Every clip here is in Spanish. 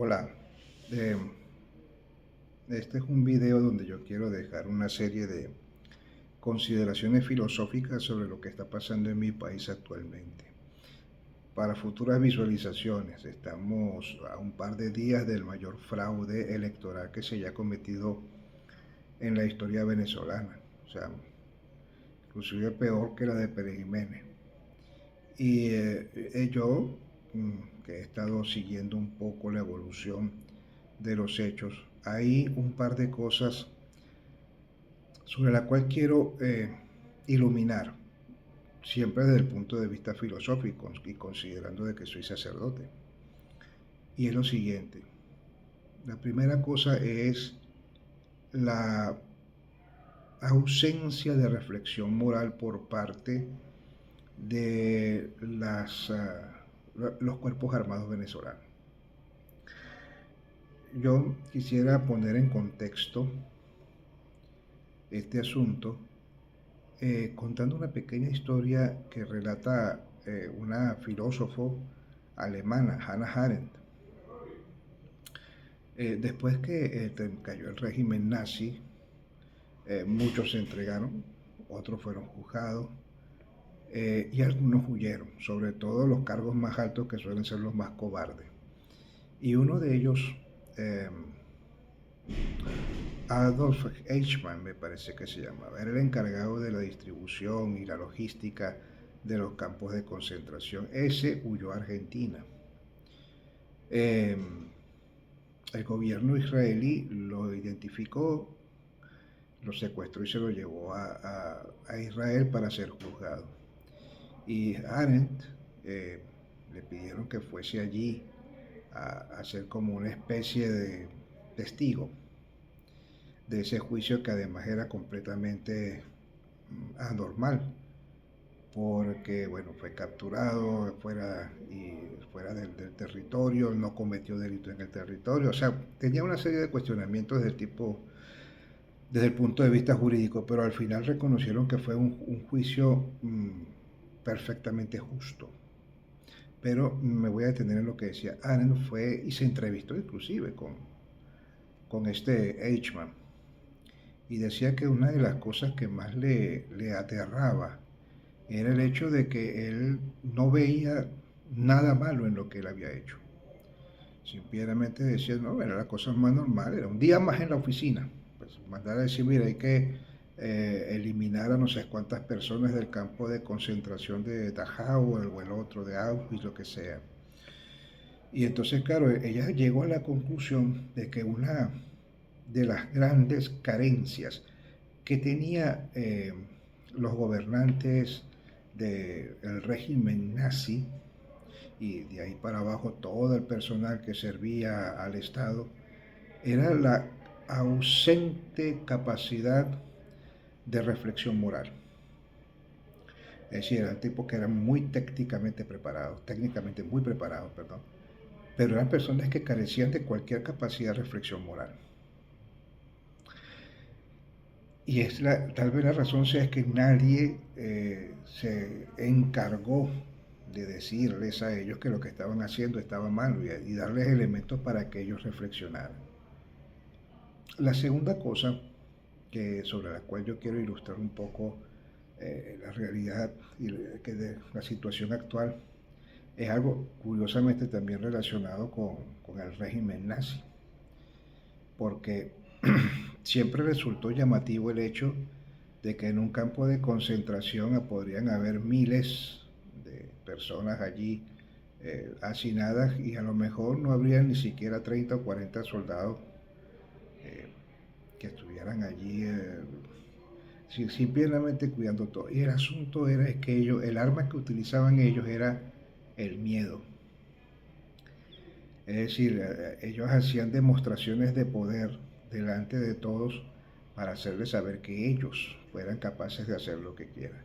Hola, eh, este es un video donde yo quiero dejar una serie de consideraciones filosóficas sobre lo que está pasando en mi país actualmente. Para futuras visualizaciones, estamos a un par de días del mayor fraude electoral que se haya cometido en la historia venezolana, o sea, inclusive peor que la de Pérez Jiménez. Y yo, que he estado siguiendo un poco la evolución de los hechos, hay un par de cosas sobre la cual quiero iluminar, siempre desde el punto de vista filosófico y considerando de que soy sacerdote. Y es lo siguiente, la primera cosa es la ausencia de reflexión moral por parte de los cuerpos armados venezolanos. Yo quisiera poner en contexto este asunto contando una pequeña historia que relata una filósofo alemana, Hannah Arendt. Después que cayó el régimen nazi, muchos se entregaron, otros fueron juzgados y algunos huyeron, sobre todo los cargos más altos que suelen ser los más cobardes. Y uno de ellos, eh, Adolf Eichmann me parece que se llamaba, era el encargado de la distribución y la logística de los campos de concentración. Ese huyó a Argentina. Eh, el gobierno israelí lo identificó, lo secuestró y se lo llevó a Israel para ser juzgado. Y Arendt le pidieron que fuese allí a ser como una especie de testigo de ese juicio que además era completamente anormal, porque bueno, fue capturado fuera del territorio, no cometió delito en el territorio, o sea, tenía una serie de cuestionamientos del tipo desde el punto de vista jurídico, pero al final reconocieron que fue un juicio perfectamente justo. Pero me voy a detener en lo que decía Arendt fue y se entrevistó inclusive con este Eichmann y decía que una de las cosas que más le aterraba era el hecho de que él no veía nada malo en lo que él había hecho. Simplemente decía, no, era la cosa más normal, era un día más en la oficina. Pues mandar a decir, mira, hay que eliminar a no sé cuántas personas del campo de concentración de Dachau o el otro de Auschwitz, lo que sea. Y entonces, claro, ella llegó a la conclusión de que una de las grandes carencias que tenía los gobernantes del régimen nazi y de ahí para abajo todo el personal que servía al Estado era la ausente capacidad de reflexión moral. Es decir, eran tipos que eran muy técnicamente muy preparados, perdón, pero eran personas que carecían de cualquier capacidad de reflexión moral. Y tal vez la razón sea que nadie se encargó de decirles a ellos que lo que estaban haciendo estaba mal y darles elementos para que ellos reflexionaran. La segunda cosa sobre la cual yo quiero ilustrar un poco la realidad de la situación actual es algo curiosamente también relacionado con el régimen nazi, porque siempre resultó llamativo el hecho de que en un campo de concentración podrían haber miles de personas allí hacinadas y a lo mejor no habría ni siquiera 30 o 40 soldados eh, que estuvieran allí simplemente cuidando todo. Y el asunto era que el arma que utilizaban ellos era el miedo. Es decir, ellos hacían demostraciones de poder delante de todos para hacerles saber que ellos fueran capaces de hacer lo que quieran.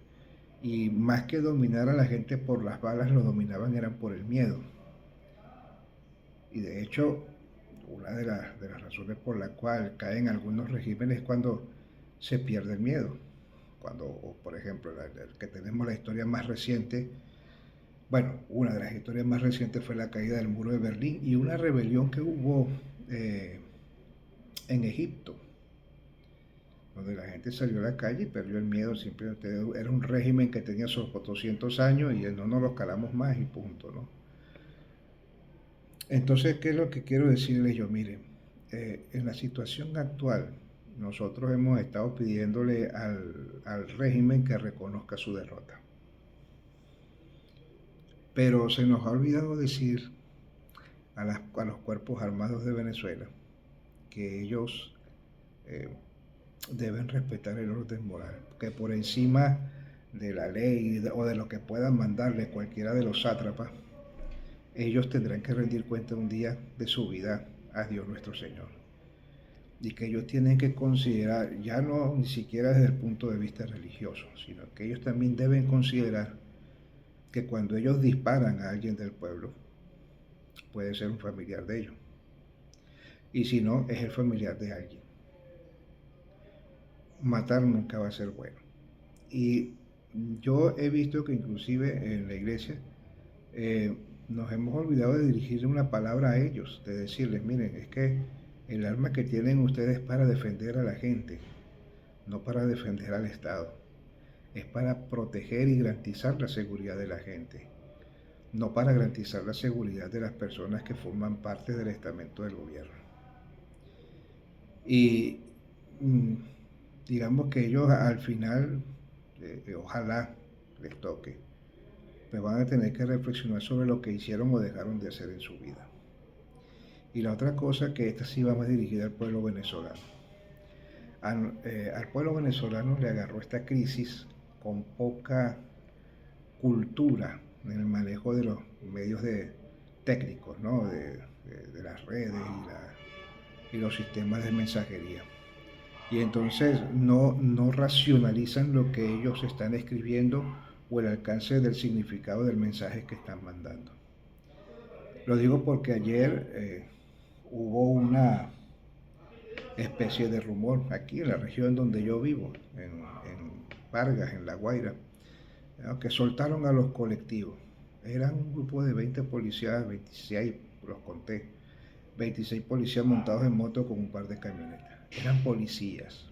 Y más que dominar a la gente por las balas, lo dominaban eran por el miedo. Y de hecho, una de las razones por la cual caen algunos regímenes es cuando se pierde el miedo. Cuando, por ejemplo, que tenemos la historia más reciente, Bueno, una de las historias más recientes fue la caída del muro de Berlín y una rebelión que hubo eh, en Egipto, donde la gente salió a la calle y perdió el miedo. Simplemente era un régimen que tenía sus 200 años y no nos los calamos más y punto, ¿no? Entonces, ¿qué es lo que quiero decirles yo? Miren, en la situación actual, nosotros hemos estado pidiéndole al régimen que reconozca su derrota. Pero se nos ha olvidado decir a los cuerpos armados de Venezuela que ellos eh, deben respetar el orden moral, que por encima de la ley o de lo que puedan mandarle cualquiera de los sátrapas, ellos tendrán que rendir cuenta un día de su vida a Dios nuestro Señor. Y que ellos tienen que considerar, ya no ni siquiera desde el punto de vista religioso, sino que ellos también deben considerar que cuando ellos disparan a alguien del pueblo, puede ser un familiar de ellos. Y si no, es el familiar de alguien. Matar nunca va a ser bueno. Y yo he visto que inclusive en la iglesia nos hemos olvidado de dirigirle una palabra a ellos, de decirles, miren, es que el arma que tienen ustedes es para defender a la gente, no para defender al Estado. Es para proteger y garantizar la seguridad de la gente, no para garantizar la seguridad de las personas que forman parte del estamento del gobierno. Y digamos que ellos al final, ojalá les toque, pues van a tener que reflexionar sobre lo que hicieron o dejaron de hacer en su vida. Y la otra cosa, que esta sí va más dirigida al pueblo venezolano. Al pueblo venezolano le agarró esta crisis con poca cultura en el manejo de los medios técnicos, ¿no? de las redes y los sistemas de mensajería. Y entonces no racionalizan lo que ellos están escribiendo o el alcance del significado del mensaje que están mandando. Lo digo porque ayer hubo una especie de rumor aquí en la región donde yo vivo, en Vargas, en La Guaira, ¿no? Que soltaron a los colectivos. Eran un grupo de 20 policías, 26, los conté, 26 policías montados en moto con un par de camionetas. Eran policías.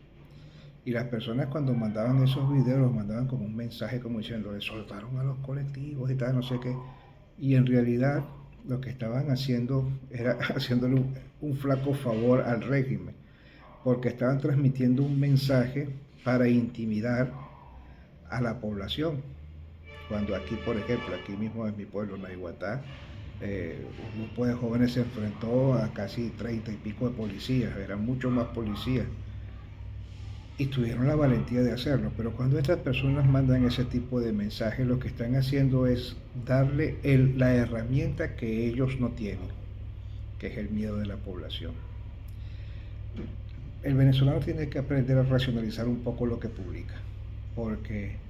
Y las personas cuando mandaban esos videos los mandaban como un mensaje como diciendo, soltaron a los colectivos y tal, no sé qué. Y en realidad lo que estaban haciendo era haciéndole un flaco favor al régimen, porque estaban transmitiendo un mensaje para intimidar a la población. Cuando aquí, por ejemplo, aquí mismo en mi pueblo, Naiguatá, un grupo de jóvenes se enfrentó a casi 30 y pico de policías, eran muchos más policías, y tuvieron la valentía de hacerlo. Pero cuando estas personas mandan ese tipo de mensajes, lo que están haciendo es darle la herramienta que ellos no tienen, que es el miedo de la población. El venezolano tiene que aprender a racionalizar un poco lo que publica, porque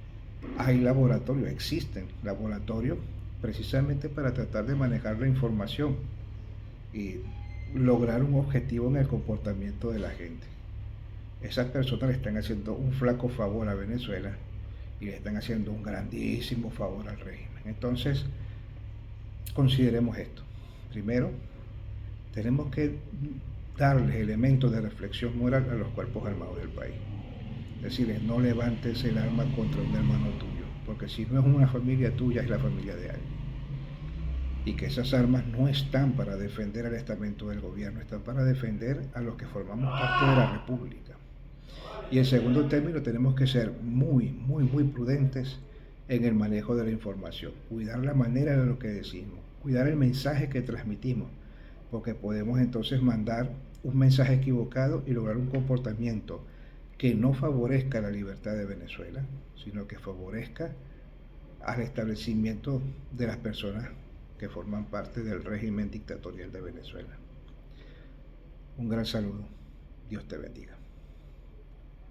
hay laboratorios, existen laboratorios precisamente para tratar de manejar la información y lograr un objetivo en el comportamiento de la gente. Esas personas le están haciendo un flaco favor a Venezuela y le están haciendo un grandísimo favor al régimen. Entonces, consideremos esto. Primero, tenemos que darles elementos de reflexión moral a los cuerpos armados del país. Decirles, no levantes el arma contra un hermano tuyo, porque si no es una familia tuya, es la familia de alguien. Y que esas armas no están para defender al estamento del gobierno, están para defender a los que formamos parte de la república. Y en segundo término, tenemos que ser muy prudentes en el manejo de la información, cuidar la manera de lo que decimos, cuidar el mensaje que transmitimos, porque podemos entonces mandar un mensaje equivocado y lograr un comportamiento que no favorezca la libertad de Venezuela, sino que favorezca al establecimiento de las personas que forman parte del régimen dictatorial de Venezuela. Un gran saludo. Dios te bendiga.